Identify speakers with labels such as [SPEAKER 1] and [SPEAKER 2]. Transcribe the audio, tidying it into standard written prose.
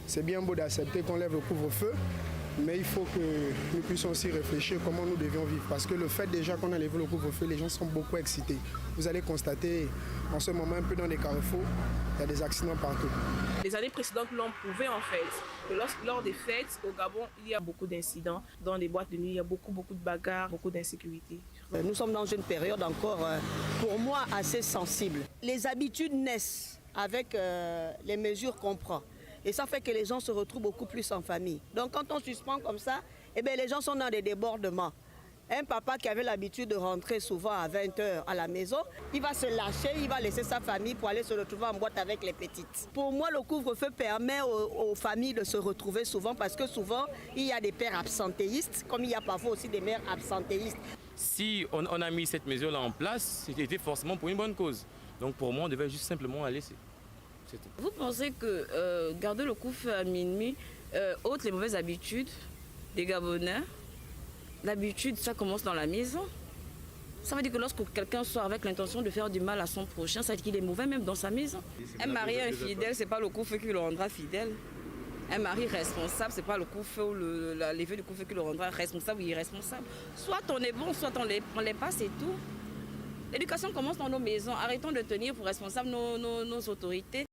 [SPEAKER 1] C'est bien beau d'accepter qu'on lève le couvre-feu, mais il faut que nous puissions aussi réfléchir comment nous devions vivre. Parce que le fait déjà qu'on a levé le couvre-feu, les gens sont beaucoup excités. Vous allez constater en ce moment un peu dans les carrefours, il y a des accidents partout.
[SPEAKER 2] Les années précédentes l'ont prouvé en fait. Que lors des fêtes au Gabon, il y a beaucoup d'incidents. Dans les boîtes de nuit, il y a beaucoup de bagarres, beaucoup d'insécurité.
[SPEAKER 3] Nous sommes dans une période encore, pour moi, assez sensible. Les habitudes naissent avec les mesures qu'on prend. Et ça fait que les gens se retrouvent beaucoup plus en famille. Donc quand on suspend comme ça, eh bien, les gens sont dans des débordements. Un papa qui avait l'habitude de rentrer souvent à 20h à la maison, il va se lâcher, il va laisser sa famille pour aller se retrouver en boîte avec les petites. Pour moi, le couvre-feu permet aux familles de se retrouver souvent parce que souvent, il y a des pères absentéistes, comme il y a parfois aussi des mères absentéistes.
[SPEAKER 4] Si on a mis cette mesure-là en place, c'était forcément pour une bonne cause. Donc pour moi, on devait juste simplement la laisser.
[SPEAKER 5] Vous pensez que garder le couvre-feu à minuit ôte les mauvaises habitudes des Gabonais? L'habitude, ça commence dans la maison. Ça veut dire que lorsque quelqu'un sort avec l'intention de faire du mal à son prochain, ça veut dire qu'il est mauvais même dans sa maison. Un mari infidèle, ce n'est pas le couvre-feu qui le rendra fidèle. Un mari responsable, ce n'est pas le couvre-feu ou la levée du couvre-feu qui le rendra responsable ou irresponsable. Soit on est bon, soit on les passe et tout. L'éducation commence dans nos maisons. Arrêtons de tenir pour responsables nos autorités.